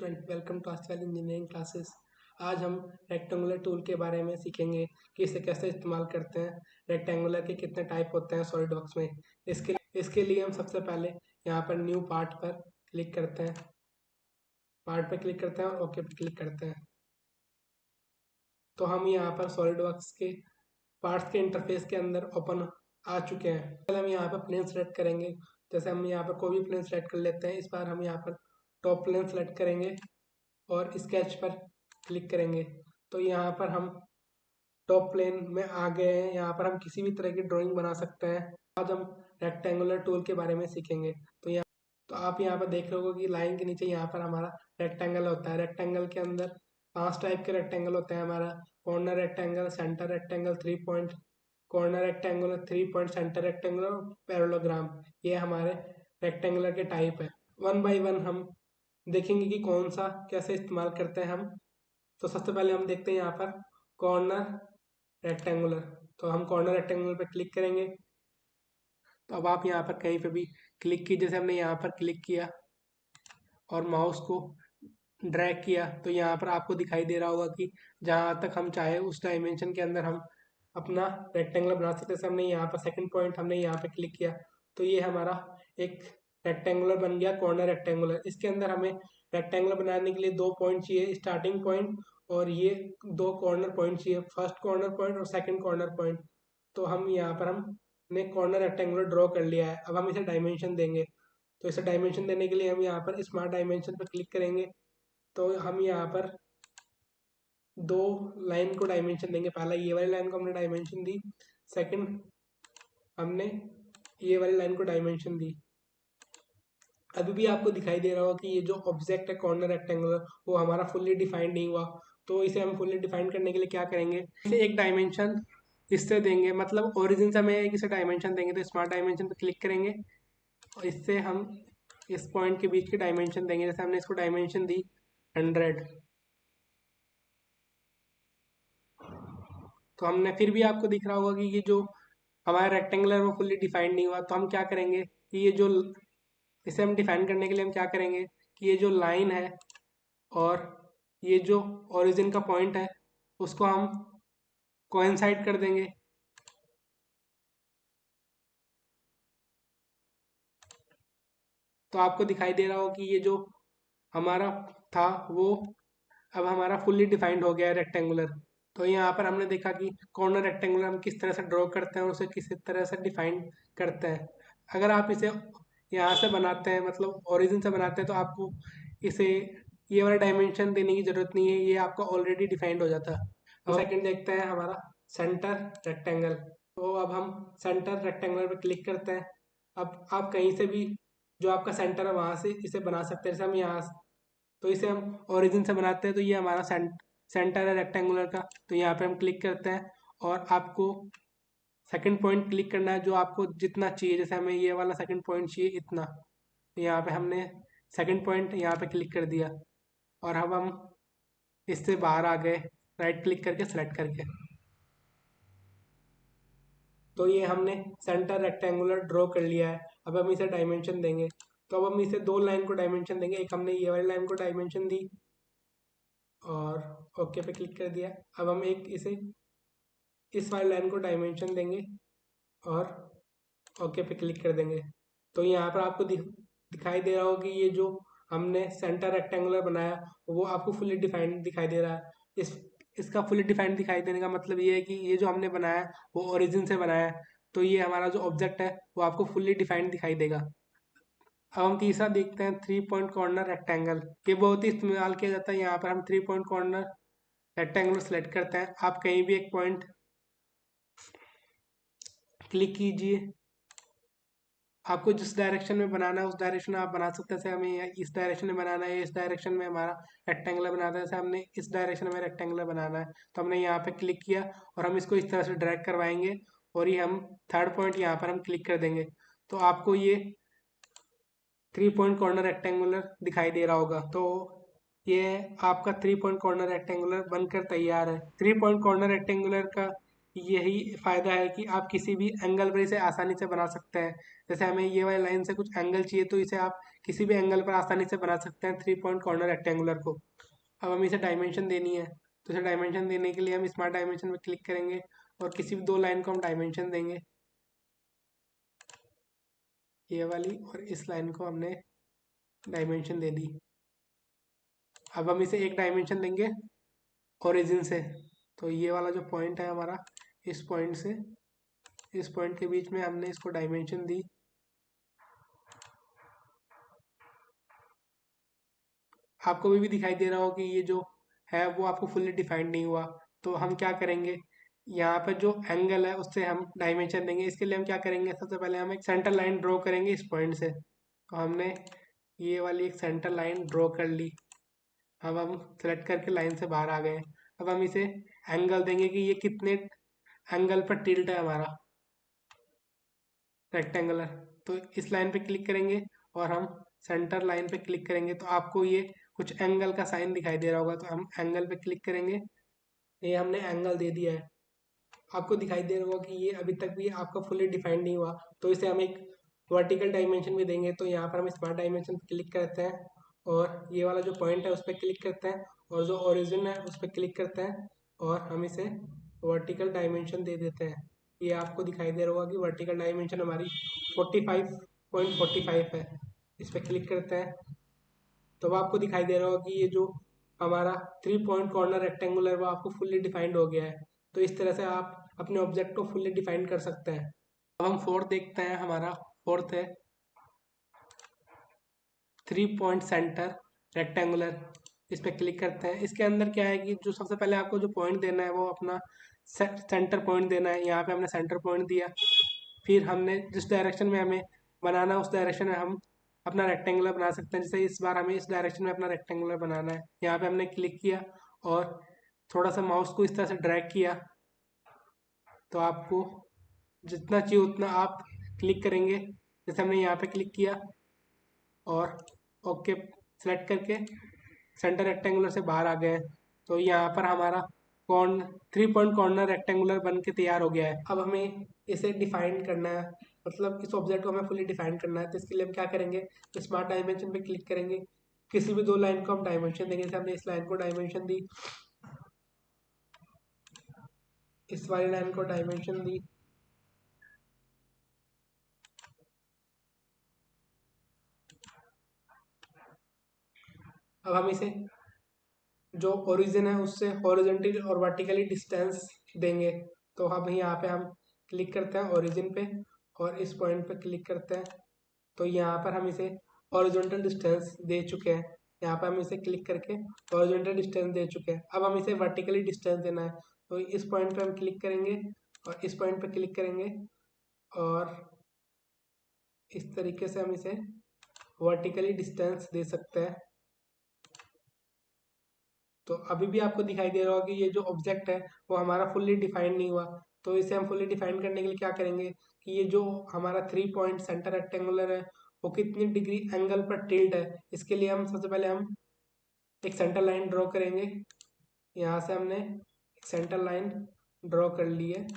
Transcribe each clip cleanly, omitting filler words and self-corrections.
Student, welcome to आस्टवेल engineering classes. आज हम रेक्टेंगुलर टूल के बारे में सीखेंगे कि इसे कैसे इस्तेमाल करते हैं। रेक्टेंगुलर के कितने टाइप होते हैं सॉलिड वर्क्स में। इसके लिए हम सबसे पहले यहाँ पर न्यू पार्ट पर क्लिक करते हैं, और ओके पर क्लिक करते हैं। तो हम यहाँ पर सॉलिड वर्क्स के पार्ट्स के इंटरफेस के अंदर ओपन आ चुके हैं। पहले हम यहाँ पर प्लेन सेलेक्ट करेंगे। जैसे हम यहाँ पर कोई भी प्लेन सेलेक्ट कर लेते हैं। इस बार हम यहाँ पर टॉप प्लेन सेलेक्ट करेंगे और स्केच पर क्लिक करेंगे। तो यहाँ पर हम टॉप प्लेन में आ गए हैं। यहाँ पर हम किसी भी तरह की ड्राइंग बना सकते हैं। आज हम रेक्टेंगुलर टूल के बारे में सीखेंगे। तो आप यहाँ पर देख रहे हो कि लाइन के नीचे यहाँ पर हमारा रेक्टेंगल होता है। रेक्टेंगल के अंदर 5 टाइप के रेक्टेंगल होते हैं हमारा। Corner rectangle, centre rectangle, 3 point corner rectangle, 3 point centre rectangle और पैरेललोग्राम। ये हमारे रेक्टेंगुलर के टाइप है। वन बाय वन हम देखेंगे कि कौन सा कैसे इस्तेमाल करते हैं हम। तो सबसे पहले हम देखते हैं यहाँ पर कॉर्नर रेक्टेंगुलर। तो हम कॉर्नर रेक्टेंगुलर पर क्लिक करेंगे। तो अब आप यहाँ पर कहीं पे भी क्लिक कीजिए। जैसे हमने यहाँ पर क्लिक किया और माउस को ड्रैग किया तो यहाँ पर आपको दिखाई दे रहा होगा कि जहाँ तक हम चाहे उस डायमेंशन के अंदर हम अपना रेक्टेंगल बना सकते हैं। जैसे हमने यहाँ पर सेकंड पॉइंट हमने यहाँ पर क्लिक किया तो ये हमारा एक रेक्टेंगुलर बन गया, कॉर्नर रेक्टेंगुलर। इसके अंदर हमें रेक्टेंगुलर बनाने के लिए 2 पॉइंट चाहिए, स्टार्टिंग पॉइंट और ये 2 कॉर्नर पॉइंट चाहिए, फर्स्ट कॉर्नर पॉइंट और सेकंड कॉर्नर पॉइंट। तो हम यहाँ पर हमने कॉर्नर रेक्टेंगुलर ड्रॉ कर लिया है। अब हम इसे डायमेंशन देंगे। तो इसे डायमेंशन देने के लिए हम यहाँ पर स्मार्ट डायमेंशन पर क्लिक करेंगे। तो हम यहाँ पर 2 लाइन को डायमेंशन देंगे। पहला ये वाली लाइन को हमने डायमेंशन दी, सेकंड हमने ये वाली लाइन को डायमेंशन दी। अभी भी आपको दिखाई दे रहा होगा कि ये जो ऑब्जेक्ट है कॉर्नर रेक्टेंगुलर वो हमारा फुल्ली डिफाइंड नहीं हुआ। तो इसे हम फुल्ली डिफाइंड करने के लिए क्या करेंगे, इसे एक डायमेंशन इससे देंगे, मतलब ओरिजिन से हमें एक इसे डायमेंशन देंगे। तो स्मार्ट डायमेंशन पर क्लिक करेंगे और इससे हम इस पॉइंट के बीच की डायमेंशन देंगे। जैसे हमने इसको डायमेंशन दी 100। तो हमने फिर भी आपको दिख रहा होगा कि ये जो हमारा रेक्टेंगुलर वो फुल्ली डिफाइंड नहीं हुआ। तो हम क्या करेंगे कि ये जो इसे हम डिफाइन करने के लिए हम क्या करेंगे कि ये जो लाइन है और ये जो ओरिजिन का पॉइंट है उसको हम कोइंसाइड कर देंगे। तो आपको दिखाई दे रहा हो कि ये जो हमारा था वो अब हमारा फुल्ली डिफाइंड हो गया है रेक्टेंगुलर। तो यहाँ पर हमने देखा कि कॉर्नर रेक्टेंगुलर हम किस तरह से ड्रॉ करते हैं और उसे किस तरह से डिफाइन करते हैं। अगर आप इसे यहाँ से बनाते हैं, मतलब ओरिजिन से बनाते हैं, तो आपको इसे ये वाला डायमेंशन देने की ज़रूरत नहीं है, ये आपका ऑलरेडी डिफाइंड हो जाता है। अब सेकंड देखते हैं हमारा सेंटर रेक्टेंगल। तो अब हम सेंटर रेक्टेंगल पर क्लिक करते हैं। अब आप कहीं से भी जो आपका सेंटर है वहाँ से इसे बना सकते हैं। जैसे हम यहाँ, तो इसे हम ओरिजिन से बनाते हैं। तो ये हमारा सेंटर है रेक्टेंगुलर का। तो यहाँ पे हम क्लिक करते हैं और आपको सेकंड पॉइंट क्लिक करना है जो आपको जितना चाहिए। जैसे हमें ये वाला सेकंड पॉइंट चाहिए इतना, तो यहाँ पे हमने सेकंड पॉइंट यहाँ पे क्लिक कर दिया और अब हम इससे बाहर आ गए राइट क्लिक करके सेलेक्ट करके। तो ये हमने सेंटर रेक्टेंगुलर ड्रॉ कर लिया है। अब हम इसे डायमेंशन देंगे। तो अब हम इसे 2 लाइन को डायमेंशन देंगे। एक हमने ये वाली लाइन को डायमेंशन दी और ओके पे क्लिक कर दिया। अब हम एक इसे इस वाली लाइन को डायमेंशन देंगे और ओके पे क्लिक कर देंगे। तो यहाँ पर आपको दिखाई दे रहा होगा कि ये जो हमने सेंटर रेक्टेंगुलर बनाया वो आपको फुली डिफाइंड दिखाई दे रहा है। इसका फुली डिफाइंड दिखाई देने का मतलब ये है कि ये जो हमने बनाया है वो ओरिजिन से बनाया है। तो ये हमारा जो ऑब्जेक्ट है वो आपको फुली डिफाइंड दिखाई देगा। अब हम तीसरा देखते हैं 3 पॉइंट कॉर्नर रेक्टेंगल। ये बहुत ही इस्तेमाल किया जाता है। यहाँ पर हम 3 पॉइंट कॉर्नर रेक्टेंगल सेलेक्ट करते हैं। आप कहीं भी एक पॉइंट क्लिक कीजिए, आपको जिस डायरेक्शन में बनाना है उस डायरेक्शन में आप बना सकते हैं। जैसे हमें इस डायरेक्शन में बनाना है, इस डायरेक्शन में हमारा रेक्टेंगुलर बनाना है। जैसे हमने इस डायरेक्शन में रेक्टेंगुलर बनाना है तो हमने यहाँ पे क्लिक किया और हम इसको इस तरह से ड्रैग करवाएंगे और ये हम थर्ड पॉइंट यहाँ पर हम क्लिक कर देंगे। तो आपको ये 3 पॉइंट कॉर्नर रेक्टेंगुलर दिखाई दे रहा होगा। तो ये आपका 3 पॉइंट कॉर्नर रेक्टेंगुलर बनकर तैयार है। 3 पॉइंट कॉर्नर रेक्टेंगुलर का यही फ़ायदा है कि आप किसी भी एंगल पर इसे आसानी से बना सकते हैं। जैसे हमें ये वाली लाइन से कुछ एंगल चाहिए तो इसे आप किसी भी एंगल पर आसानी से बना सकते हैं 3 पॉइंट कॉर्नर रेक्टेंगुलर को। अब हमें इसे डायमेंशन देनी है, तो इसे डायमेंशन देने के लिए हम स्मार्ट डायमेंशन पर क्लिक करेंगे और किसी भी दो लाइन को हम डायमेंशन देंगे, ये वाली और इस लाइन को हमने डायमेंशन दे दी। अब हम इसे एक डायमेंशन देंगे ओरिजिन से, तो ये वाला जो पॉइंट है हमारा, इस पॉइंट से इस पॉइंट के बीच में हमने इसको डायमेंशन दी। आपको भी दिखाई दे रहा हो कि ये जो है वो आपको फुल्ली डिफाइंड नहीं हुआ। तो हम क्या करेंगे, यहाँ पर जो एंगल है उससे हम डायमेंशन देंगे। इसके लिए हम क्या करेंगे, सबसे पहले हम एक सेंटर लाइन ड्रॉ करेंगे इस पॉइंट से। तो हमने ये वाली एक सेंटर लाइन ड्रॉ कर ली। अब हम सेलेक्ट करके लाइन से बाहर आ गए हैं। अब हम इसे एंगल देंगे कि ये कितने एंगल पर टिल्ट है हमारा रेक्टेंगुलर। तो इस लाइन पे क्लिक करेंगे और हम सेंटर लाइन पे क्लिक करेंगे तो आपको ये कुछ एंगल का साइन दिखाई दे रहा होगा। तो हम एंगल पे क्लिक करेंगे, ये हमने एंगल दे दिया है। आपको दिखाई दे रहा होगा कि ये अभी तक भी आपका फुली डिफाइंड नहीं हुआ, तो इसे हम एक वर्टिकल डायमेंशन भी देंगे। तो यहाँ पर हम स्मार्ट डायमेंशन पे क्लिक करते हैं और ये वाला जो पॉइंट है उस पर क्लिक करते हैं और जो ओरिजिन है उस पर क्लिक करते हैं और हम इसे वर्टिकल डायमेंशन दे देते हैं। ये आपको दिखाई दे रहा होगा कि वर्टिकल डायमेंशन हमारी 45.45 है। इस पर क्लिक करते हैं तो आपको दिखाई दे रहा होगा कि ये जो हमारा 3 पॉइंट कॉर्नर रेक्टेंगुलर वो आपको फुल्ली डिफाइंड हो गया है। तो इस तरह से आप अपने ऑब्जेक्ट को फुल्ली डिफाइन कर सकते हैं। अब हम फोर्थ देखते हैं। हमारा फोर्थ है 3 पॉइंट सेंटर रेक्टेंगुलर। इस पर क्लिक करते हैं। इसके अंदर क्या है कि जो सबसे पहले आपको जो पॉइंट देना है वो अपना सेंटर पॉइंट देना है। यहाँ पे हमने सेंटर पॉइंट दिया, फिर हमने जिस डायरेक्शन में हमें बनाना है उस डायरेक्शन में हम अपना रेक्टेंगुलर बना सकते हैं। जैसे इस बार हमें इस डायरेक्शन में अपना रेक्टेंगुलर बनाना है, यहाँ पे हमने क्लिक किया और थोड़ा सा माउस को इस तरह से ड्रैग किया तो आपको जितना चाहिए उतना आप क्लिक करेंगे। जैसे हमने यहाँ पे क्लिक किया और ओके सेलेक्ट करके सेंटर रेक्टेंगुलर से बाहर आ गए हैं। तो यहाँ पर हमारा कॉर्न 3 पॉइंट कॉर्नर रेक्टेंगुलर बन के तैयार हो गया है। अब हमें इसे डिफाइन करना है, मतलब इस ऑब्जेक्ट को हमें फुली डिफाइन करना है। तो इसके लिए हम क्या करेंगे, स्मार्ट डायमेंशन पे क्लिक करेंगे, किसी भी दो लाइन को हम डायमेंशन देंगे। जैसे हमने इस लाइन को डायमेंशन दी, इस वाली लाइन को डायमेंशन दी। अब हम इसे जो ओरिजिन है उससे हॉरिजॉन्टली और वर्टिकली डिस्टेंस देंगे। तो हम यहाँ पे हम क्लिक करते हैं ओरिजिन पे और इस पॉइंट पे क्लिक करते हैं। तो यहाँ पर हम इसे हॉरिजॉन्टल डिस्टेंस दे चुके हैं। यहाँ पर हम इसे क्लिक करके हॉरिजॉन्टल डिस्टेंस दे चुके हैं। अब हम इसे वर्टिकली डिस्टेंस देना है। तो इस पॉइंट पे हम क्लिक करेंगे और इस पॉइंट पे क्लिक करेंगे और इस तरीके से हम इसे वर्टिकली डिस्टेंस दे सकते हैं। तो अभी भी आपको दिखाई दे रहा होगा कि ये जो ऑब्जेक्ट है वो हमारा फुल्ली डिफाइंड नहीं हुआ। तो इसे हम फुल्ली डिफाइन करने के लिए क्या करेंगे कि ये जो हमारा 3 पॉइंट सेंटर रेक्टेंगुलर है वो कितनी डिग्री एंगल पर टिल्ट है, इसके लिए हम सबसे पहले हम एक सेंटर लाइन ड्रॉ करेंगे। यहाँ से हमने एक सेंटर लाइन ड्रॉ कर ली है।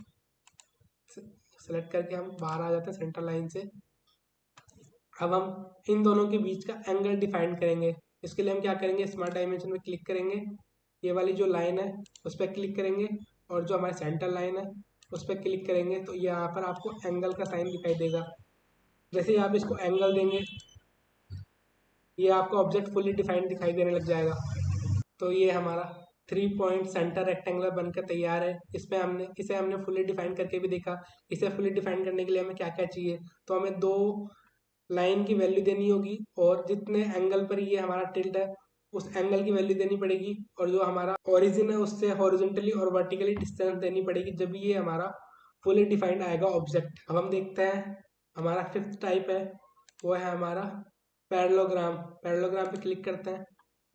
सेलेक्ट करके हम बाहर आ जाते हैं सेंटर लाइन से। अब हम इन दोनों के बीच का एंगल डिफाइन करेंगे। इसके लिए हम क्या करेंगे, स्मार्ट डायमेंशन में क्लिक करेंगे, ये वाली जो लाइन है उस पर क्लिक करेंगे और जो हमारी सेंटर लाइन है उस पर क्लिक करेंगे तो यहाँ पर आपको एंगल का साइन दिखाई देगा। जैसे ही आप इसको एंगल देंगे ये आपको ऑब्जेक्ट फुली डिफाइंड दिखाई देने लग जाएगा। तो ये हमारा 3 पॉइंट सेंटर रेक्टेंगुलर बनकर तैयार है। इसमें हमने इसे हमने फुली डिफाइन करके भी देखा। इसे फुली डिफाइन करने के लिए हमें क्या क्या चाहिए, तो हमें दो लाइन की वैल्यू देनी होगी और जितने एंगल पर ये हमारा टिल्ट है उस एंगल की वैल्यू देनी पड़ेगी और जो हमारा ओरिजिन है उससे हॉरिजॉन्टली और वर्टिकली डिस्टेंस देनी पड़ेगी, जब ये हमारा फुली डिफाइंड आएगा ऑब्जेक्ट। अब हम देखते हैं हमारा फिफ्थ टाइप है, वो है हमारा पैरेललोग्राम। पैरेललोग्राम पे क्लिक करते हैं।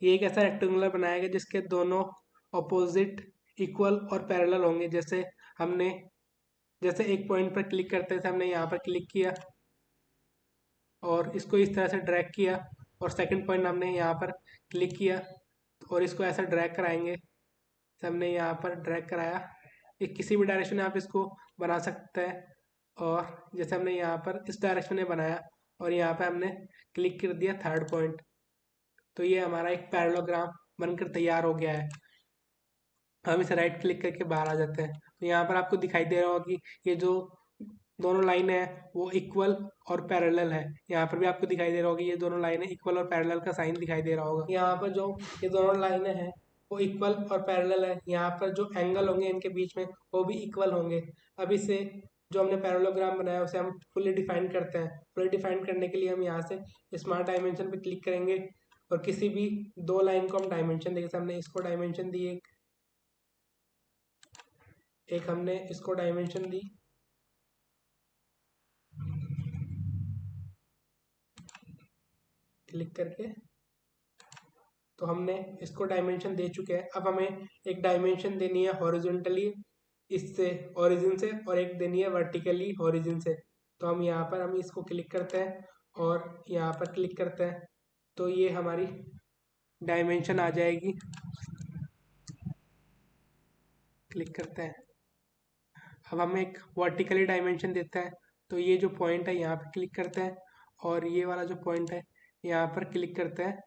ये एक ऐसा रेक्टेंगुलर बनाएगा जिसके दोनों अपोजिट इक्वल और पैरेलल होंगे। जैसे एक पॉइंट पर क्लिक करते थे, हमने यहाँ पर क्लिक किया और इसको इस तरह से ड्रैग किया और सेकंड पॉइंट हमने यहाँ पर क्लिक किया और इसको ऐसा ड्रैग कराएंगे। हमने यहाँ पर ड्रैग कराया किसी भी डायरेक्शन में आप इसको बना सकते हैं। और जैसे हमने यहाँ पर इस डायरेक्शन में बनाया और यहाँ पे हमने क्लिक कर दिया थर्ड पॉइंट, तो ये हमारा एक पैरेललोग्राम बनकर तैयार हो गया है। हम इसे राइट क्लिक करके बाहर आ जाते हैं, तो यहाँ पर आपको दिखाई दे रहा होगा कि ये जो दोनों लाइन है वो इक्वल और पैरेलल है। यहाँ पर भी आपको दिखाई दे रहा होगा कि ये दोनों लाइनें इक्वल और पैरेलल का साइन दिखाई दे रहा होगा। यहाँ पर जो ये दोनों लाइनें हैं वो इक्वल और पैरेलल है। यहाँ पर जो एंगल होंगे इनके बीच में वो भी इक्वल होंगे। अब इसे जो हमने पैरेललोग्राम बनाया उसे हम फुली डिफाइन करते हैं। फुली डिफाइन करने के लिए हम यहाँ से स्मार्ट डायमेंशन पे क्लिक करेंगे और किसी भी दो लाइन को हम डायमेंशन देंगे। जैसे हमने इसको डायमेंशन दी, एक हमने इसको डायमेंशन दी, क्लिक करके तो हमने इसको डायमेंशन दे चुके हैं। अब हमें एक डायमेंशन देनी है हॉरिजॉन्टली इससे ओरिजिन से, और एक देनी है वर्टिकली ओरिजिन से। तो हम यहाँ पर हम इसको क्लिक करते हैं और यहाँ पर क्लिक करते हैं, तो ये हमारी डायमेंशन आ जाएगी। क्लिक करते हैं, अब हम एक वर्टिकली डायमेंशन देते हैं, तो ये जो पॉइंट है यहाँ पर क्लिक करते हैं और ये वाला जो पॉइंट है यहाँ पर क्लिक करते हैं।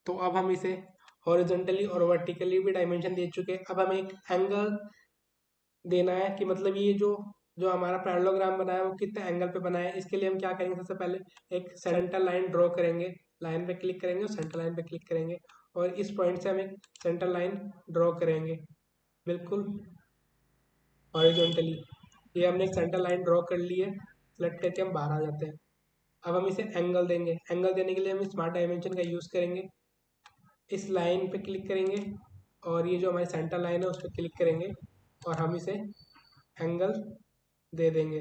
तो अब हम इसे हॉरिजॉन्टली और वर्टिकली भी डायमेंशन दे चुके हैं। अब हमें एक एंगल देना है कि मतलब ये जो जो हमारा पैरेललोग्राम बनाया है वो कितने एंगल पे बना है। इसके लिए हम क्या करेंगे, सबसे पहले एक सेंटर लाइन ड्रॉ करेंगे। लाइन पे क्लिक करेंगे और सेंटर लाइन पे क्लिक करेंगे और इस पॉइंट से हम एक सेंटर लाइन ड्रॉ करेंगे बिल्कुल हॉरिजॉन्टली। ये हमने एक सेंटर लाइन ड्रॉ कर ली है। सेलेक्ट करके हम बाहर आ जाते हैं। अब हम इसे एंगल देंगे। एंगल देने के लिए हम स्मार्ट डायमेंशन का यूज़ करेंगे। इस लाइन पे क्लिक करेंगे और ये जो हमारी सेंटर लाइन है उस पर क्लिक करेंगे और हम इसे एंगल दे देंगे।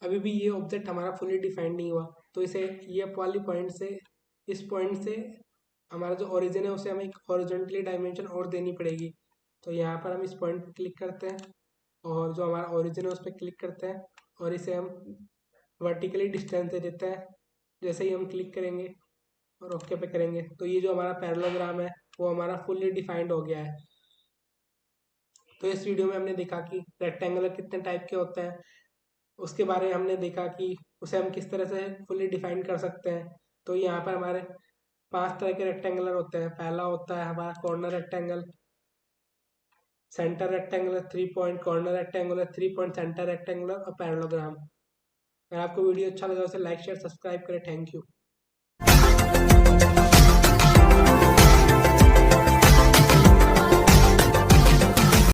अभी भी ये ऑब्जेक्ट हमारा फुली डिफाइंड नहीं हुआ, तो इसे ये वाली पॉइंट से, इस पॉइंट से हमारा जो ओरिजिन है उसे हमें एक हॉरिजॉन्टली डायमेंशन और देनी पड़ेगी। तो यहाँ पर हम इस पॉइंट पर क्लिक करते हैं और जो हमारा ओरिजिन है उस पर क्लिक करते हैं और इसे हम वर्टिकली डिस्टेंस दे देते हैं। जैसे ही हम क्लिक करेंगे और ओके पे करेंगे तो ये जो हमारा पैरेललोग्राम है वो हमारा फुल्ली डिफाइंड हो गया है। तो इस वीडियो में हमने देखा कि रेक्टेंगुलर कितने टाइप के होते हैं, उसके बारे में हमने देखा कि उसे हम किस तरह से फुल्ली डिफाइन कर सकते हैं। तो यहाँ पर हमारे 5 तरह के रेक्टेंगुलर होते हैं। पहला होता है हमारा corner rectangle, centre rectangular, 3 point corner rectangular, 3 point centre rectangular और पैरेललोग्राम। अगर आपको वीडियो अच्छा लगा उसे लाइक शेयर सब्सक्राइब करें। Thank you.